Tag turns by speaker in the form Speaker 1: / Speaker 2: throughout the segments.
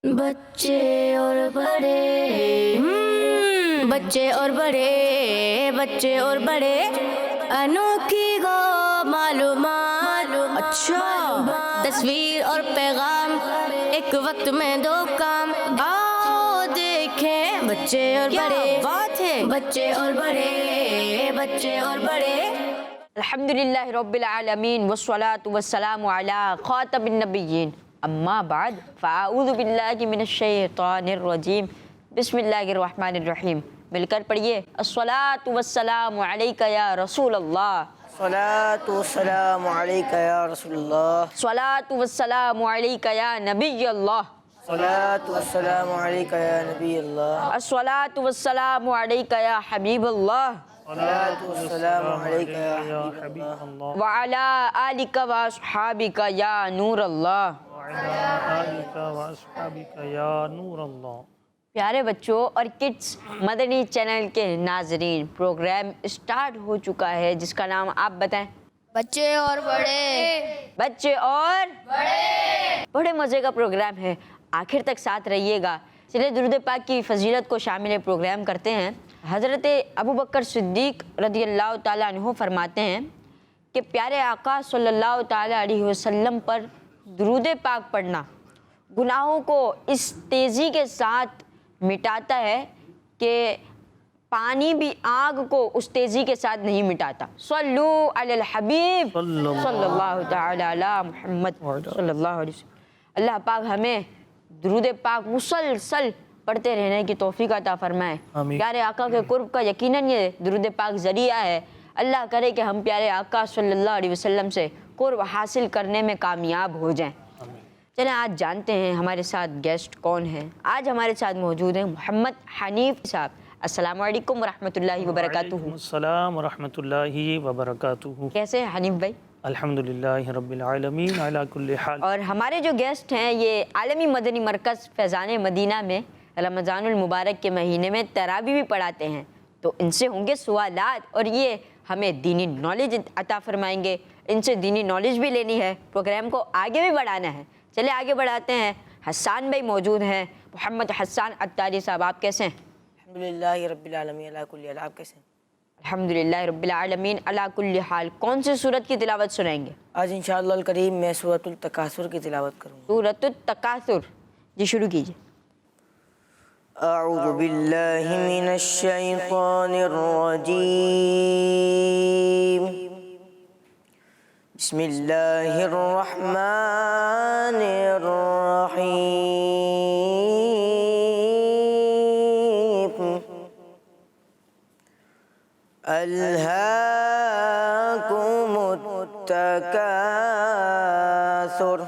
Speaker 1: بچے اور بڑے بچے اور بڑے انوکھی گو معلومات، اچھا تصویر اور پیغام ایک وقت میں دو کام، آؤ دیکھیں بچے اور بڑے، بات ہے بچے اور بڑے۔
Speaker 2: الحمدللہ رب العالمین والصلاة والسلام علی خاتم النبیین، اما بعد فاعوذ باللہ من الشیطان الرجیم، بسم اللہ الرحمن الرحیم۔ مل کر پڑھیے، الصلاة والسلام علیک یا رسول اللہ،
Speaker 3: الصلاة والسلام علیک یا رسول اللہ،
Speaker 2: الصلاة والسلام علیک یا نبی اللہ،
Speaker 3: الصلاة والسلام علیک یا نبی اللہ،
Speaker 2: الصلاة والسلام علیک یا حبیب اللہ،
Speaker 3: الصلاة والسلام علیک یا حبیب اللہ،
Speaker 2: وعلی آلک و اصحابک یا نور اللہ۔
Speaker 4: آلک و اصحابک یا نور اللہ۔
Speaker 2: پیارے بچوں اور کڈس مدنی چینل کے ناظرین، پروگرام اسٹارٹ ہو چکا ہے جس کا نام آپ بتائیں۔
Speaker 1: بچے اور
Speaker 2: بچے اور بڑے مزے کا پروگرام ہے، آخر تک ساتھ رہیے گا۔ چلیے درود پاک کی فضیلت کو شامل پروگرام کرتے ہیں۔ حضرت ابوبکر صدیق رضی اللہ تعالیٰ عنہ فرماتے ہیں کہ پیارے آقا صلی اللہ تعالیٰ علیہ وسلم پر درود پاک پڑھنا گناہوں کو اس تیزی کے ساتھ مٹاتا ہے کہ پانی بھی آگ کو اس تیزی کے ساتھ نہیں مٹاتا۔ صلو علی الحبیب صلی اللہ تعالی علی محمد صلی اللہ علیہ وسلم۔ اللہ پاک ہمیں درود پاک مسلسل پڑھتے رہنے کی توفیق عطا فرمائے۔ پیارے آقا کے قرب کا یقیناً یہ درود پاک ذریعہ ہے۔ اللہ کرے کہ ہم پیارے آقا صلی اللہ علیہ وسلم سے قرب حاصل کرنے میں کامیاب ہو جائیں۔ چلیں آج جانتے ہیں ہمارے ساتھ گیسٹ کون ہیں۔ آج ہمارے ساتھ موجود ہیں محمد حنیف صاحب۔ السلام علیکم ورحمۃ اللہ وبرکاتہ۔
Speaker 4: وعلیکم السلام ورحمۃ اللہ وبرکاتہ۔
Speaker 2: کیسے ہیں حنیف بھائی؟
Speaker 4: الحمدللہ رب العالمین علی کل حال۔
Speaker 2: اور ہمارے جو گیسٹ ہیں یہ عالمی مدنی مرکز فیضان مدینہ میں رمضان المبارک کے مہینے میں تراویح بھی پڑھاتے ہیں، تو ان سے ہوں گے سوالات اور یہ ہمیں دینی نالج عطا فرمائیں گے۔ ان سے دینی نالج بھی لینی ہے، پروگرام کو آگے بھی بڑھانا ہے۔ چلے آگے بڑھاتے ہیں۔ حسان بھائی موجود ہیں، محمد حسان عطاری صاحب، آپ کیسے ہیں؟
Speaker 3: الحمدللہ رب العالمین علی کل حال، آپ کیسے ہیں؟
Speaker 2: الحمدللہ رب العالمین علی کل حال۔ کون سی سورت کی تلاوت سنائیں گے؟
Speaker 3: آج انشاءاللہ الکریم میں سورۃ التکاثر کی تلاوت کروں گا۔
Speaker 2: سورۃ التکاثر، جی شروع کیجیے۔
Speaker 3: اعوذ باللہ من الشیطان الرجیم، بسم اللہ الرحمن الرحیم، الہاکم التکاثر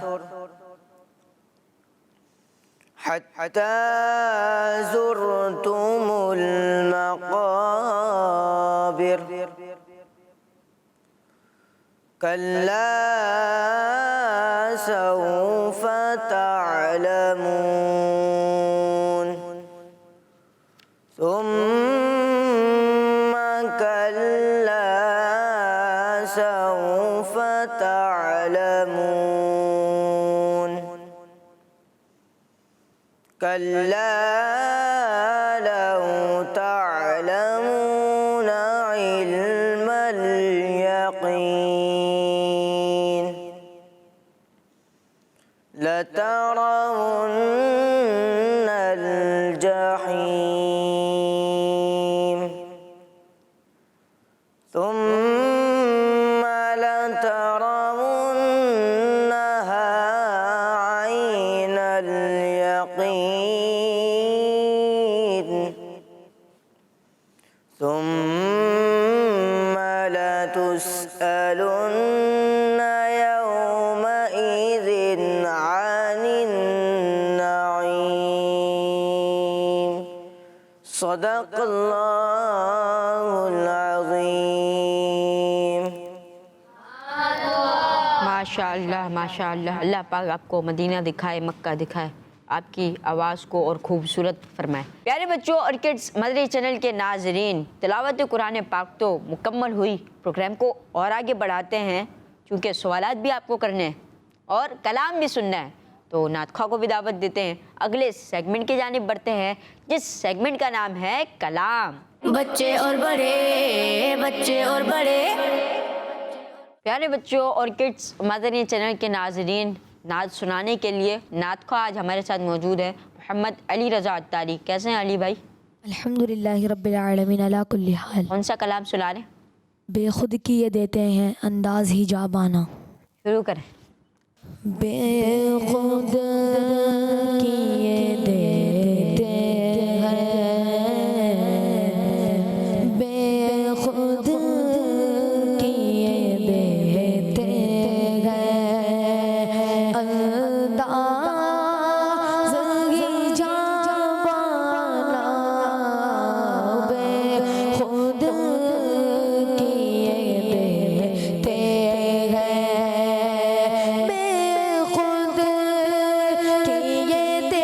Speaker 3: حتی زرتم المقابر کلا سوف تعلمون ثم كلا سوف تعلمون كلا لو تعلمون علم اليقين لترون الجحيم ثم لترونها عين اليقين ثم لتسألن يومئذ عن النعيم صدق اللہ العظیم۔
Speaker 2: ماشاءاللہ ماشاءاللہ، اللہ پاک آپ کو مدینہ دکھائے، مکہ دکھائے، آپ کی آواز کو اور خوبصورت فرمائے۔ پیارے بچوں اور کڈس مدنی چینل کے ناظرین، تلاوت قرآن پاک تو مکمل ہوئی، پروگرام کو اور آگے بڑھاتے ہیں چونکہ سوالات بھی آپ کو کرنے ہیں اور کلام بھی سننا ہے، تو تو نعت خواہ کو بھی دعوت دیتے ہیں. اگلے سیگمنٹ کی جانب بڑھتے ہیں جس سیگمنٹ کا نام ہے کلام.
Speaker 1: بچے اور بڑے، بچے اور بڑے.
Speaker 2: پیارے بچوں اور کڈس مدنی چینل کے ناظرین، نعت سنانے کے لیے نعت خواہ آج ہمارے ساتھ موجود ہے محمد علی رضا عطاری. کیسے ہیں علی بھائی؟
Speaker 5: الحمدللہ رب العالمین علی کل حال.
Speaker 2: کون سا کلام سنا رہے ہیں؟
Speaker 5: بے خود کی یہ دیتے ہیں انداز ہی جابانا.
Speaker 2: شروع کریں.
Speaker 5: بے خود کی یہ دیتے ہیں، بے خود کی یہ دیتے ہیں انداز ہی جابانا. بے خود کی یہ دیتے ہیں، بے خود کی یہ دیتے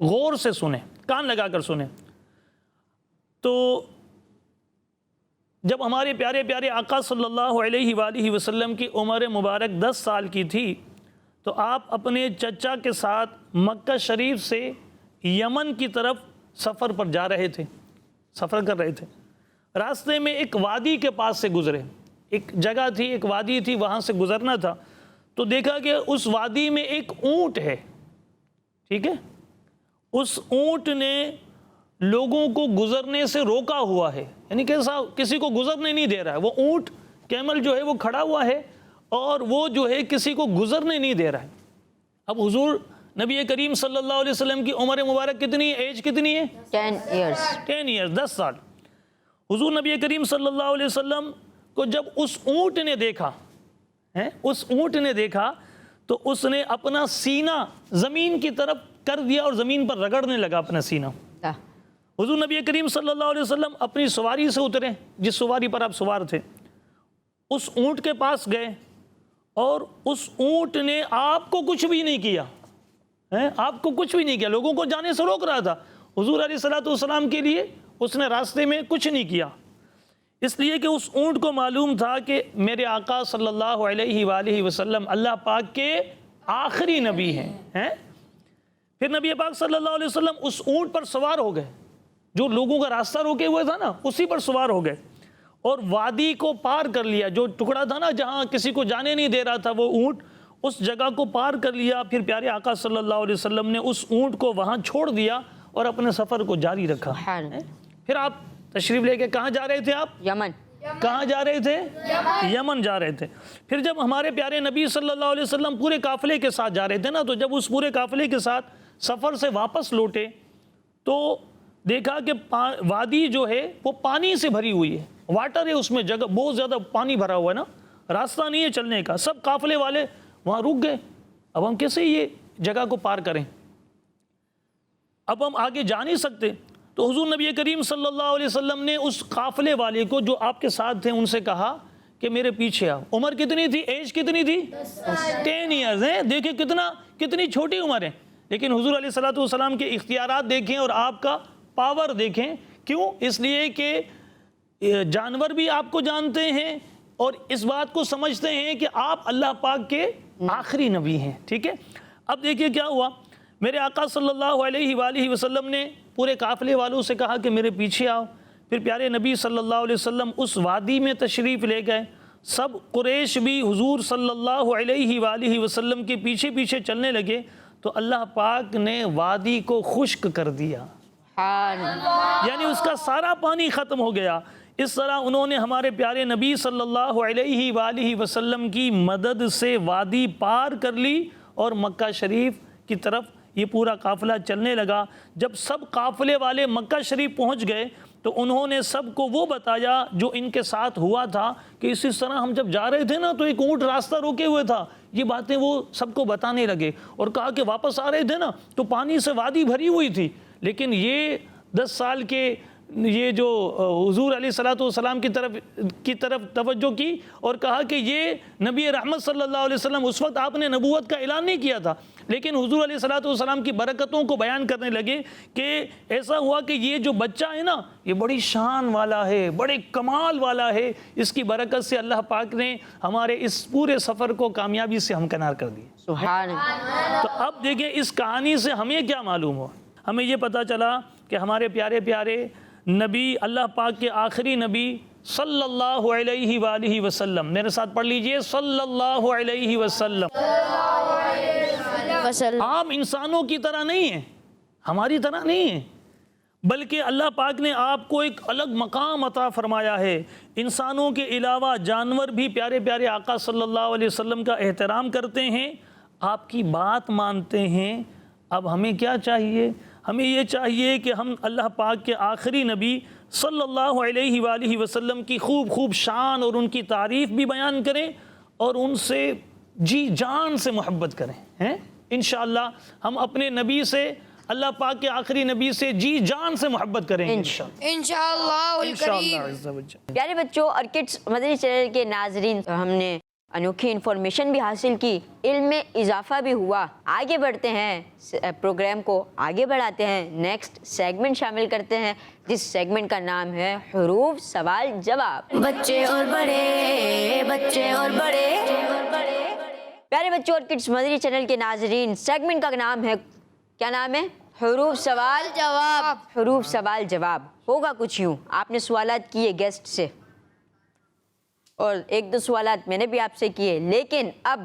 Speaker 4: غور سے سنیں، کان لگا کر سنیں۔ تو جب ہمارے پیارے پیارے آقا صلی اللہ علیہ وآلہ وسلم کی عمر مبارک 10 سال کی تھی تو آپ اپنے چچا کے ساتھ مکہ شریف سے یمن کی طرف سفر پر جا رہے تھے، سفر کر رہے تھے۔ راستے میں ایک وادی کے پاس سے گزرے، ایک جگہ تھی، ایک وادی تھی، وہاں سے گزرنا تھا تو دیکھا کہ اس وادی میں ایک اونٹ ہے، ٹھیک ہے، اس اونٹ نے لوگوں کو گزرنے سے روکا ہوا ہے، یعنی کیسا کسی کو گزرنے نہیں دے رہا ہے، وہ اونٹ کیمل جو ہے وہ کھڑا ہوا ہے اور وہ جو ہے کسی کو گزرنے نہیں دے رہا ہے۔ اب حضور نبی کریم صلی اللہ علیہ وسلم کی عمر مبارک کتنی ہے، ایج کتنی ہے؟
Speaker 2: 10 ایئرس
Speaker 4: 10 ایئرز، 10 سال۔ حضور نبی کریم صلی اللہ علیہ وسلم کو جب اس اونٹ نے دیکھا، اس اونٹ نے دیکھا تو اس نے اپنا سینہ زمین کی طرف کر دیا اور زمین پر رگڑنے لگا اپنا سینہ۔ حضور نبی کریم صلی اللہ علیہ وسلم اپنی سواری سے اترے، جس سواری پر آپ سوار تھے، اس اونٹ کے پاس گئے اور اس اونٹ نے آپ کو کچھ بھی نہیں کیا، آپ کو کچھ بھی نہیں کیا، لوگوں کو جانے سے روک رہا تھا۔ حضور علیہ السلام کے لیے اس نے راستے میں کچھ نہیں کیا، اس لیے کہ اس اونٹ کو معلوم تھا کہ میرے آقا صلی اللہ علیہ وآلہ وسلم اللہ پاک کے آخری نبی ہیں۔ پھر نبی پاک صلی اللہ علیہ وسلم اس اونٹ پر سوار ہو گئے، جو لوگوں کا راستہ روکے ہوئے تھا نا، اسی پر سوار ہو گئے اور وادی کو پار کر لیا، جو ٹکڑا تھا نا جہاں کسی کو جانے نہیں دے رہا تھا وہ اونٹ، اس جگہ کو پار کر لیا۔ پھر پیارے آقا صلی اللہ علیہ وسلم نے اس اونٹ کو وہاں چھوڑ دیا اور اپنے سفر کو جاری رکھا۔ پھر آپ تشریف لے کے کہاں جا رہے تھے؟ آپ
Speaker 2: یمن۔
Speaker 4: کہاں جا رہے تھے؟ یمن جا رہے تھے۔ پھر جب ہمارے پیارے نبی صلی اللہ علیہ وسلم پورے قافلے کے ساتھ جا رہے تھے نا، تو جب اس پورے قافلے کے ساتھ سفر سے واپس لوٹے تو دیکھا کہ وادی جو ہے وہ پانی سے بھری ہوئی ہے، واٹر ہے اس میں، جگہ بہت زیادہ پانی بھرا ہوا ہے نا، راستہ نہیں ہے چلنے کا، سب قافلے والے وہاں رک گئے۔ اب ہم کیسے یہ جگہ کو پار کریں؟ اب ہم آگے جا نہیں سکتے۔ تو حضور نبی کریم صلی اللہ علیہ وسلم نے اس قافلے والے کو جو آپ کے ساتھ تھے ان سے کہا کہ میرے پیچھے آؤ۔ عمر کتنی تھی؟ ایج کتنی تھی؟ 10 ایئرز ہیں۔ دیکھیں کتنی چھوٹی عمر ہے، لیکن حضور علیہ السلام کے اختیارات دیکھیں اور آپ کا پاور دیکھیں۔ کیوں؟ اس لیے کہ جانور بھی آپ کو جانتے ہیں اور اس بات کو سمجھتے ہیں کہ آپ اللہ پاک کے آخری نبی ہیں، ٹھیک ہے۔ اب دیکھیے کیا ہوا، میرے آقا صلی اللہ علیہ وآلہ وسلم نے پورے قافلے والوں سے کہا کہ میرے پیچھے آؤ۔ پھر پیارے نبی صلی اللہ علیہ وسلم اس وادی میں تشریف لے گئے، سب قریش بھی حضور صلی اللہ علیہ وآلہ وسلم کے پیچھے پیچھے چلنے لگے تو اللہ پاک نے وادی کو خشک کر دیا، یعنی اس کا سارا پانی ختم ہو گیا۔ اس طرح انہوں نے ہمارے پیارے نبی صلی اللہ علیہ وآلہ وسلم کی مدد سے وادی پار کر لی اور مکہ شریف کی طرف یہ پورا قافلہ چلنے لگا۔ جب سب قافلے والے مکہ شریف پہنچ گئے تو انہوں نے سب کو وہ بتایا جو ان کے ساتھ ہوا تھا کہ اسی طرح ہم جب جا رہے تھے نا تو ایک اونٹ راستہ روکے ہوئے تھا۔ یہ باتیں وہ سب کو بتانے لگے اور کہا کہ واپس آ رہے تھے نا تو پانی سے وادی بھری ہوئی تھی، لیکن یہ 10 سال کے یہ جو حضور علیہ السلام کی طرف توجہ کی اور کہا کہ یہ نبی رحمت صلی اللہ علیہ وسلم، اس وقت آپ نے نبوت کا اعلان نہیں کیا تھا، لیکن حضور علیہ السلام کی برکتوں کو بیان کرنے لگے کہ ایسا ہوا کہ یہ جو بچہ ہے نا یہ بڑی شان والا ہے، بڑے کمال والا ہے، اس کی برکت سے اللہ پاک نے ہمارے اس پورے سفر کو کامیابی سے ہمکنار کر دیا۔
Speaker 2: سبحان اللہ۔
Speaker 4: تو اب دیکھیں اس کہانی سے ہمیں کیا معلوم ہوا؟ ہمیں یہ پتہ چلا کہ ہمارے پیارے پیارے نبی، اللہ پاک کے آخری نبی صلی اللہ علیہ وآلہ وسلم، میرے ساتھ پڑھ لیجئے، صلی اللہ علیہ وسلم، عام انسانوں کی طرح نہیں ہیں، ہماری طرح نہیں ہیں، بلکہ اللہ پاک نے آپ کو ایک الگ مقام عطا فرمایا ہے۔ انسانوں کے علاوہ جانور بھی پیارے پیارے آقا صلی اللہ علیہ وسلم کا احترام کرتے ہیں، آپ کی بات مانتے ہیں۔ اب ہمیں کیا چاہیے؟ ہمیں یہ چاہیے کہ ہم اللہ پاک کے آخری نبی صلی اللہ علیہ وآلہ وسلم کی خوب شان اور ان کی تعریف بھی بیان کریں اور ان سے جی جان سے محبت کریں۔ انشاءاللہ ہم اپنے نبی سے، اللہ پاک کے آخری نبی سے جی جان سے محبت کریں
Speaker 5: انشاءاللہ الکریم۔
Speaker 2: پیارے بچوں اور کڈس مدنی چینل کے ناظرین، ہم نے انوکھی انفارمیشن بھی حاصل کی, علم میں اضافہ بھی ہوا. آگے بڑھتے ہیں, پروگرام کو آگے بڑھاتے ہیں, نیکسٹ سیگمنٹ شامل کرتے ہیں جس سیگمنٹ کا نام ہے حروف سوال جواب.
Speaker 1: بچے اور بڑے, بچے اور بڑے.
Speaker 2: پیارے بچوں اور کڈس مدنی چینل کے ناظرین, سیگمنٹ کا نام ہے, کیا نام ہے؟ حروف سوال جواب. حروف سوال جواب. ہوگا کچھ یوں, آپ نے سوالات کیے گیسٹ سے اور ایک دو سوالات میں نے بھی آپ سے کیے, لیکن اب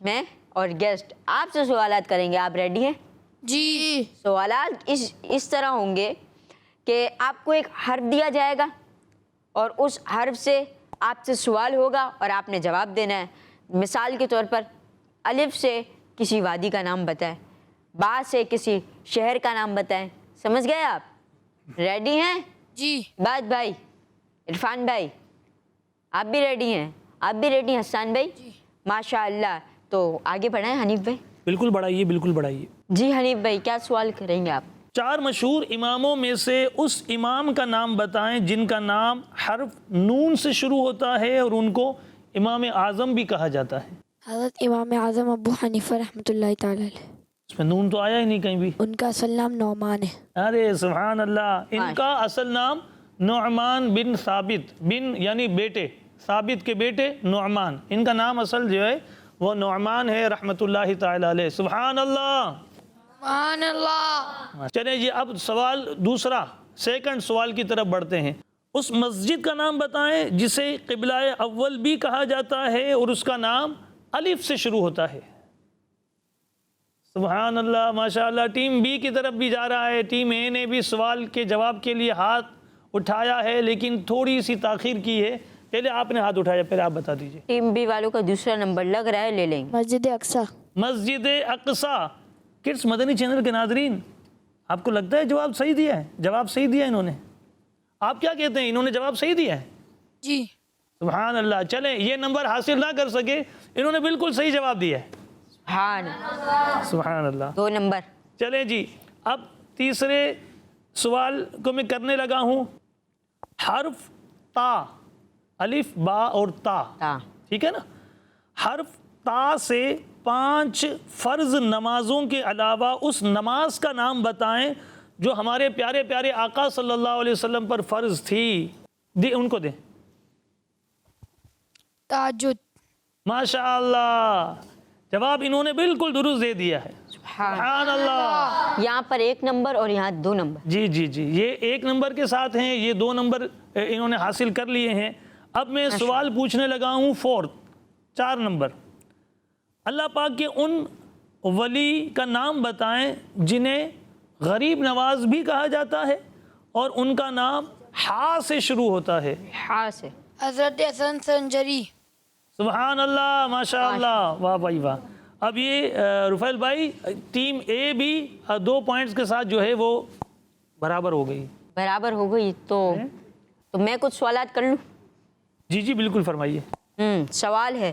Speaker 2: میں اور گیسٹ آپ سے سوالات کریں گے. آپ ریڈی ہیں؟
Speaker 5: جی.
Speaker 2: سوالات اس طرح ہوں گے کہ آپ کو ایک حرف دیا جائے گا اور اس حرف سے آپ سے سوال ہوگا اور آپ نے جواب دینا ہے. مثال کے طور پر الف سے کسی وادی کا نام بتائیں, با سے کسی شہر کا نام بتائیں. سمجھ گئے آپ؟ ریڈی ہیں؟
Speaker 5: جی.
Speaker 2: بات بھائی, عرفان بھائی, آپ بھی ریڈی ہیں؟ آپ بھی ریڈی ہیں حسان بھائی؟ ماشاء اللہ. تو آگے بڑھائیں حنیف بھائی.
Speaker 4: بالکل بڑھائیے, بالکل بڑھائیے.
Speaker 2: جی حنیف بھائی, کیا سوال کریں گے آپ؟
Speaker 4: 4 مشہور اماموں میں سے اس امام کا نام بتائیں جن کا نام حرف نون سے شروع ہوتا ہے اور ان کو امام اعظم بھی کہا جاتا ہے.
Speaker 5: حضرت امام اعظم ابو حنیفہ رحمۃ اللہ تعالی علیہ.
Speaker 4: اس میں نون تو آیا ہی نہیں کہیں بھی.
Speaker 5: ان کا اصل نام نعمان ہے.
Speaker 4: ارے سبحان اللہ, ان کا اصل نام نعمان بن ثابت, بن یعنی بیٹے, ثابت کے بیٹے نعمان. ان کا نام اصل جو ہے وہ نعمان ہے رحمۃ اللہ تعالی علیہ. سبحان اللہ,
Speaker 5: سبحان اللہ.
Speaker 4: چلیں جی, اب سوال دوسرا, سیکنڈ سوال کی طرف بڑھتے ہیں. اس مسجد کا نام بتائیں جسے قبلہ اول بھی کہا جاتا ہے اور اس کا نام الف سے شروع ہوتا ہے. سبحان اللہ, ماشاء اللہ. ٹیم بی کی طرف بھی جا رہا ہے. ٹیم اے نے بھی سوال کے جواب کے لیے ہاتھ اٹھایا ہے لیکن تھوڑی سی تاخیر کی ہے. پہلے آپ نے ہاتھ اٹھایا, پہلے آپ بتا دیجئے.
Speaker 2: ٹیم بی والوں کا دوسرا نمبر لگ رہا ہے, لے لیں گے.
Speaker 5: مسجد اقصی.
Speaker 4: مسجد اقصی. کڈس مدنی چینل کے ناظرین, آپ کو لگتا ہے جواب صحیح دیا ہے؟ جواب صحیح دیا انہوں نے. آپ کیا کہتے ہیں, انہوں نے جواب صحیح دیا ہے؟
Speaker 5: جی.
Speaker 4: سبحان اللہ. چلیں, یہ نمبر حاصل نہ کر سکے, انہوں نے بالکل صحیح جواب دیا ہے. سبحان اللہ.
Speaker 2: 2 نمبر.
Speaker 4: چلیں جی, اب تیسرے سوال کو میں کرنے لگا ہوں. حرف تا, الف با اور تا, ٹھیک ہے نا. حرف تا سے 5 فرض نمازوں کے علاوہ اس نماز کا نام بتائیں جو ہمارے پیارے پیارے آقا صلی اللہ علیہ وسلم پر فرض تھی. ان کو دیں.
Speaker 5: تہجد.
Speaker 4: ماشاء اللہ, جواب انہوں نے بالکل درست دے دیا ہے. سبحان اللہ.
Speaker 2: یہاں پر 1 نمبر اور یہاں 2 نمبر.
Speaker 4: جی جی جی, یہ 1 نمبر کے ساتھ ہیں, یہ 2 نمبر انہوں نے حاصل کر لیے ہیں. اب میں سوال پوچھنے لگا ہوں 4 نمبر. اللہ پاک کے ان ولی کا نام بتائیں جنہیں غریب نواز بھی کہا جاتا ہے اور ان کا نام ہا سے شروع ہوتا ہے.
Speaker 2: ہاں سے.
Speaker 5: حضرت حسن سنجری.
Speaker 4: سبحان اللہ, ماشاء اللہ, واہ بھائی واہ. اب یہ رفیل بھائی, ٹیم اے بھی 2 پوائنٹس کے ساتھ جو ہے وہ برابر ہو گئی.
Speaker 2: برابر ہو گئی. تو میں کچھ سوالات کر لوں؟
Speaker 4: جی جی بالکل فرمائیے.
Speaker 2: سوال ہے,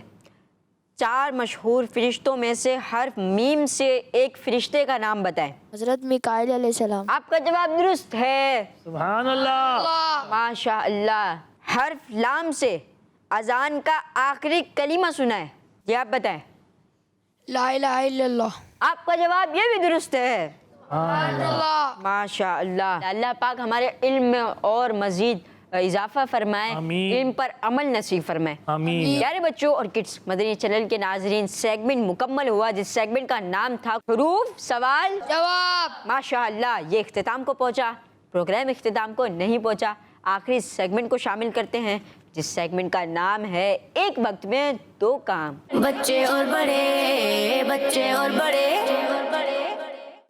Speaker 2: 4 مشہور فرشتوں میں سے حرف میم سے ایک فرشتے کا نام بتائیں.
Speaker 5: حضرت میکائیل علیہ السلام.
Speaker 2: آپ کا جواب درست ہے.
Speaker 4: سبحان اللہ.
Speaker 2: ماشاء اللہ. حرف لام سے اذان کا آخری کلمہ سنا ہے, یہ آپ بتائیں.
Speaker 5: لا الہ الا اللہ.
Speaker 2: آپ کا جواب یہ بھی درست ہے. ماشاء اللہ. اللہ پاک ہمارے علم میں اور مزید اضافہ فرمائے, علم پر عمل نصیب فرمائے.
Speaker 4: آمین.
Speaker 2: پیارے بچوں اور کڈس مدنی چینل کے ناظرین, سیگمنٹ مکمل ہوا جس سیگمنٹ کا نام تھا حروف سوال
Speaker 5: جواب.
Speaker 2: ماشاء اللہ. یہ اختتام کو پہنچا, پروگرام اختتام کو نہیں پہنچا. آخری سیگمنٹ کو شامل کرتے ہیں جس سیگمنٹ کا نام ہے ایک وقت میں 2 کام.
Speaker 1: بچے اور بڑے, بچے اور بڑے.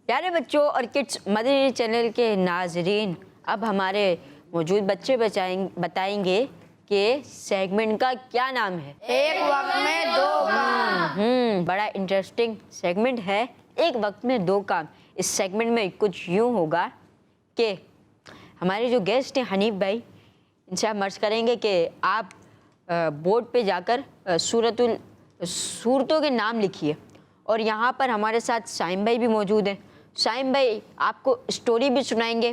Speaker 2: پیارے بچوں اور کڈس مدنی چینل کے ناظرین, اب ہمارے موجود بچے بتائیں گے کہ سیگمنٹ کا کیا نام ہے.
Speaker 5: ایک وقت میں 2 کام.
Speaker 2: بڑا انٹرسٹنگ سیگمنٹ ہے, ایک وقت میں 2 کام. اس سیگمنٹ میں کچھ یوں ہوگا کہ ہمارے جو گیسٹ ہیں حنیف بھائی, ان سے آپ مرض کریں گے کہ آپ بورڈ پہ جا کر سورتوں کے نام لکھیے. اور یہاں پر ہمارے ساتھ سائم بھائی بھی موجود ہیں. سائم بھائی آپ کو اسٹوری بھی سنائیں گے.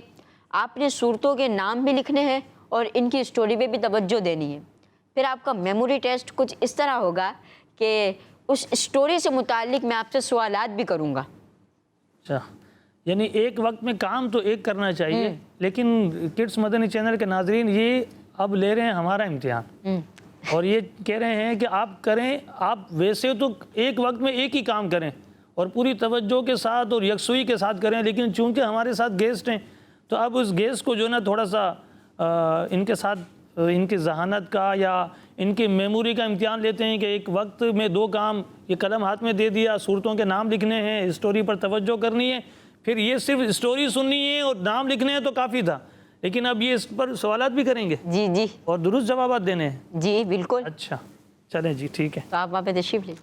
Speaker 2: آپ نے سورتوں کے نام بھی لکھنے ہیں اور ان کی اسٹوری پہ بھی توجہ دینی ہے. پھر آپ کا میموری ٹیسٹ کچھ اس طرح ہوگا کہ اس اسٹوری سے متعلق میں آپ سے سوالات بھی کروں گا.
Speaker 4: اچھا، یعنی ایک وقت میں کام تو ایک کرنا چاہیے، لیکن کڈس مدنی چینل کے ناظرین یہ اب لے رہے ہیں ہمارا امتحان، اور یہ کہہ رہے ہیں کہ آپ کریں، آپ ویسے تو ایک وقت میں ایک ہی کام کریں اور پوری توجہ کے ساتھ اور یکسوئی کے ساتھ کریں، لیکن چونکہ ہمارے ساتھ گیسٹ ہیں تو اب اس گیسٹ کو جو ہے نا تھوڑا سا ان کے ساتھ ان کی ذہانت کا یا ان کی میموری کا امتحان لیتے ہیں کہ ایک وقت میں 2 کام، یہ قلم ہاتھ میں دے دیا، صورتوں کے نام لکھنے ہیں، اسٹوری پر توجہ کرنی ہے، پھر یہ صرف اسٹوری سننی ہے اور نام لکھنے ہیں تو کافی تھا، لیکن اب یہ اس پر سوالات بھی کریں گے
Speaker 2: جی جی
Speaker 4: اور درست جوابات دینے ہیں.
Speaker 2: جی بالکل.
Speaker 4: اچھا چلیں جی ٹھیک ہے.
Speaker 2: تو آپ وہاں پہ تشریف لیں.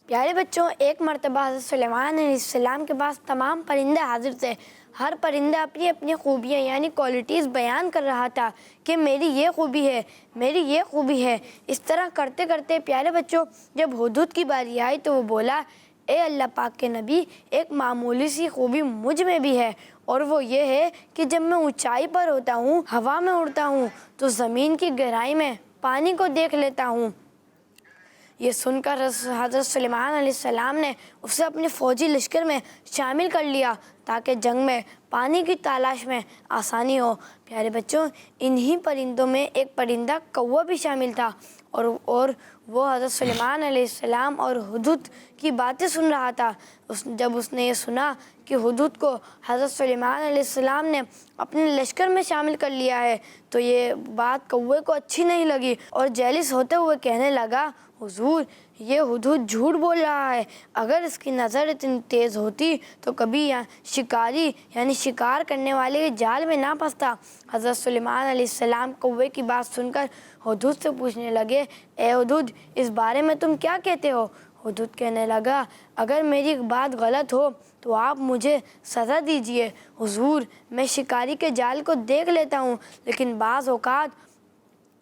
Speaker 6: پیارے بچوں، ایک مرتبہ حضرت سلیمان علیہ السلام کے پاس تمام پرندے حاضر تھے. ہر پرندہ اپنی اپنی خوبیاں یعنی کوالٹیز بیان کر رہا تھا کہ میری یہ خوبی ہے، میری یہ خوبی ہے. اس طرح کرتے کرتے پیارے بچوں جب ہدہد کی باری آئی تو وہ بولا، اے اللہ پاک کے نبی، ایک معمولی سی خوبی مجھ میں بھی ہے، اور وہ یہ ہے کہ جب میں اونچائی پر ہوتا ہوں، ہوا میں اڑتا ہوں تو زمین کی گہرائی میں پانی کو دیکھ لیتا ہوں. یہ سن کر حضرت سلیمان علیہ السلام نے اسے اپنے فوجی لشکر میں شامل کر لیا تاکہ جنگ میں پانی کی تلاش میں آسانی ہو. پیارے بچوں، انہی پرندوں میں ایک پرندہ کوا بھی شامل تھا، اور وہ حضرت سلیمان علیہ السلام اور ہدہد کی باتیں سن رہا تھا. جب اس نے یہ سنا کہ ہدہد کو حضرت سلیمان علیہ السلام نے اپنے لشکر میں شامل کر لیا ہے تو یہ بات کوے کو اچھی نہیں لگی اور جیلس ہوتے ہوئے کہنے لگا، حضور یہ ہدہد جھوٹ بول رہا ہے، اگر اس کی نظر اتنی تیز ہوتی تو کبھی شکاری یعنی شکار کرنے والے کے جال میں نہ پھنستا. حضرت سلیمان علیہ السلام کوے کی بات سن کر ہدہد سے پوچھنے لگے، اے ہدہد اس بارے میں تم کیا کہتے ہو؟ ہدہد کہنے لگا، اگر میری بات غلط ہو تو آپ مجھے سزا دیجئے. حضور میں شکاری کے جال کو دیکھ لیتا ہوں، لیکن بعض اوقات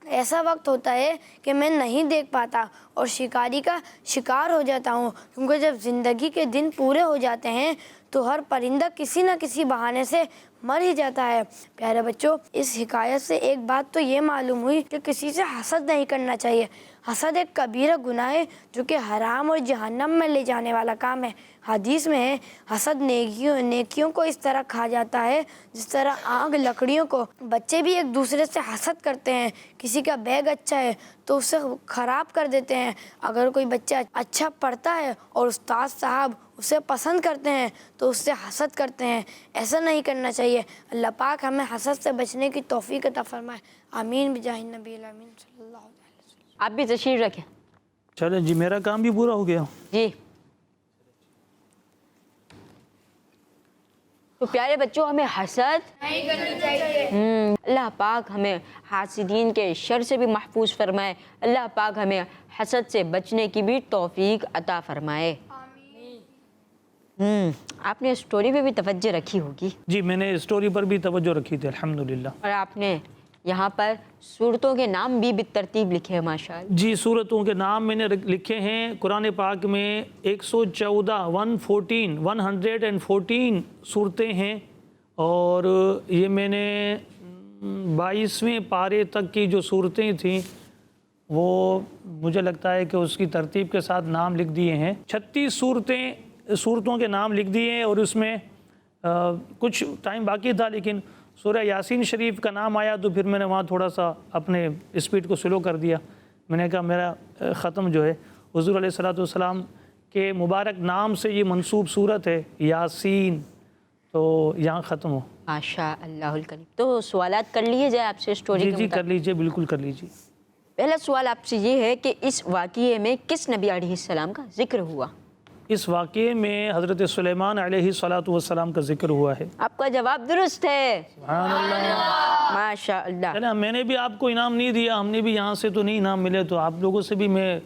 Speaker 6: ایسا وقت ہوتا ہے کہ میں نہیں دیکھ پاتا اور شکاری کا شکار ہو جاتا ہوں، کیونکہ جب زندگی کے دن پورے ہو جاتے ہیں تو ہر پرندہ کسی نہ کسی بہانے سے مر ہی جاتا ہے. پیارے بچوں، اس حکایت سے ایک بات تو یہ معلوم ہوئی کہ کسی سے حسد نہیں کرنا چاہیے. حسد ایک کبیرہ گناہ ہے جو کہ حرام اور جہنم میں لے جانے والا کام ہے. حدیث میں ہے، حسد نیکیوں کو اس طرح کھا جاتا ہے جس طرح آگ لکڑیوں کو. بچے بھی ایک دوسرے سے حسد کرتے ہیں. کسی کا بیگ اچھا ہے تو اسے خراب کر دیتے ہیں. اگر کوئی بچہ اچھا پڑھتا ہے اور استاد صاحب اسے پسند کرتے ہیں تو اس سے حسد کرتے ہیں. ایسا نہیں کرنا چاہیے. اللہ پاک ہمیں حسد سے بچنے کی توفیق عطا فرمائے. آمین بجاہ النبی الامین صلی اللہ علیہ وسلم.
Speaker 2: آپ بھی تشریف رکھیں.
Speaker 4: چلیں جی میرا کام بھی پورا ہو گیا.
Speaker 2: جی تو پیارے بچوں، ہمیں حسد نہیں کرنی چاہیے. اللہ پاک ہمیں حاسدین کے شر سے بھی محفوظ فرمائے. اللہ پاک ہمیں حسد سے بچنے کی بھی توفیق عطا فرمائے. آپ نے اسٹوری پہ بھی توجہ رکھی ہوگی.
Speaker 4: جی میں نے اسٹوری پر بھی توجہ رکھی تھی الحمدللہ.
Speaker 2: اور آپ نے یہاں پر سورتوں کے نام بھی بالترتیب لکھے ہیں ماشاءاللہ.
Speaker 4: جی صورتوں کے نام میں نے لکھے ہیں. قرآن پاک میں 114 صورتیں ہیں، اور یہ میں نے 22ویں پارے تک کی جو صورتیں تھیں وہ مجھے لگتا ہے کہ اس کی ترتیب کے ساتھ نام لکھ دیے ہیں. 36 صورتوں کے نام لکھ دیے ہیں، اور اس میں کچھ ٹائم باقی تھا لیکن سورہ یاسین شریف کا نام آیا تو پھر میں نے وہاں تھوڑا سا اپنے اسپیڈ کو سلو کر دیا. میں نے کہا میرا ختم جو ہے حضور علیہ الصلوۃ والسلام کے مبارک نام سے یہ منسوب صورت ہے یاسین، تو یہاں ختم ہو.
Speaker 2: ماشاء اللہ الکریم. تو سوالات کر لیے جائے آپ سے اسٹوری
Speaker 4: جی کر لیجئے، بالکل کر لیجئے.
Speaker 2: پہلا سوال آپ سے یہ ہے کہ اس واقعے میں کس نبی علیہ السلام کا ذکر ہوا؟
Speaker 4: اس واقعے میں حضرت سلیمان علیہ الصلوۃ والسلام کا ذکر ہوا ہے.
Speaker 2: آپ کا جواب درست ہے.
Speaker 4: سبحان اللہ.
Speaker 2: ماشاء اللہ.
Speaker 4: چلیں میں نے بھی آپ کو انعام نہیں دیا، ہم نے بھی یہاں سے تو نہیں انعام ملے، تو آپ لوگوں سے بھی میں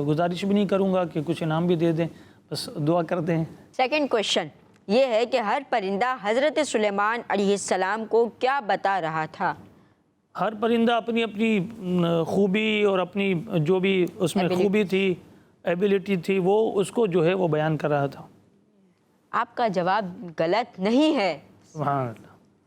Speaker 4: گزارش بھی نہیں کروں گا کہ کچھ انعام بھی دے دیں، بس دعا کر دیں.
Speaker 2: سیکنڈ کوشچن یہ ہے کہ ہر پرندہ حضرت سلیمان علیہ السلام کو کیا بتا رہا تھا؟
Speaker 4: ہر پرندہ اپنی اپنی خوبی اور اپنی جو بھی اس میں خوبی تھی، ایبیلٹی تھی، وہ اس کو جو ہے وہ بیان کر رہا تھا.
Speaker 2: آپ کا جواب غلط نہیں ہے.
Speaker 4: سبحان اللہ.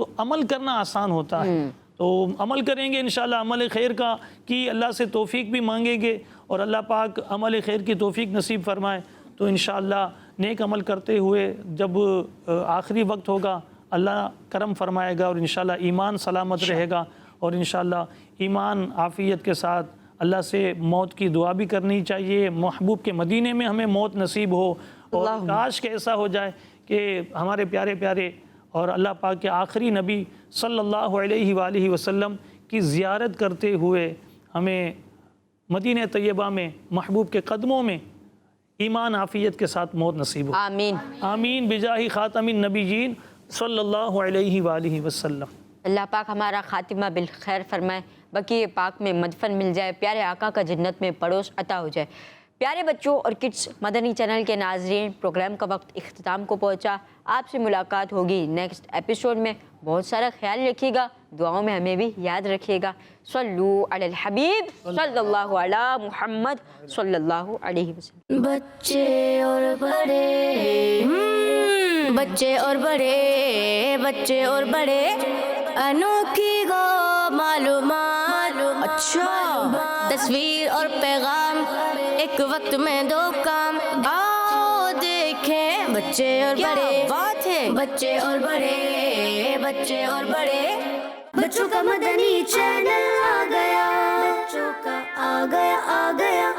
Speaker 4: تو عمل کرنا آسان ہوتا ہے. تو عمل کریں گے انشاءاللہ عمل خیر کا کی اللہ سے توفیق بھی مانگیں گے اور اللہ پاک عمل خیر کی توفیق نصیب فرمائے. تو انشاءاللہ نیک عمل کرتے ہوئے جب آخری وقت ہوگا اللہ کرم فرمائے گا اور انشاءاللہ ایمان سلامت رہے گا اور انشاءاللہ ایمان عافیت کے ساتھ اللہ سے موت کی دعا بھی کرنی چاہیے. محبوب کے مدینے میں ہمیں موت نصیب ہو اور کاش کہ ایسا ہو جائے کہ ہمارے پیارے پیارے اور اللہ پاک کے آخری نبی صلی اللہ علیہ وآلہ وسلم کی زیارت کرتے ہوئے ہمیں مدینہ طیبہ میں محبوب کے قدموں میں ایمان عافیت کے ساتھ موت نصیب ہو.
Speaker 2: آمین
Speaker 4: آمین بجاہ خاتم النبیین صلی اللہ علیہ وآلہ وسلم.
Speaker 2: اللہ پاک ہمارا خاتمہ بالخیر فرمائے، بقیہ پاک میں مدفن مل جائے، پیارے آقا کا جنت میں پڑوس عطا ہو جائے. پیارے بچوں اور کڈس مدنی چینل کے ناظرین، پروگرام کا وقت اختتام کو پہنچا. آپ سے ملاقات ہوگی نیکسٹ ایپیسوڈ میں. بہت سارا خیال رکھیے گا، دعاؤں میں ہمیں بھی یاد رکھیے گا. صلو علی الحبیب صلی اللہ علی محمد صلی اللہ علیہ وسلم.
Speaker 1: بچے اور بڑے بچے اور بڑے بچے اور بڑے انوکھی گو معلومات. اچھا تصویر اور پیغام ایک وقت میں دو کام. آؤ دیکھیں بچے اور بڑے بات ہے. بچے اور بڑے بچے اور بڑے بچوں کا مدنی چینل آ گیا. بچوں کا آ گیا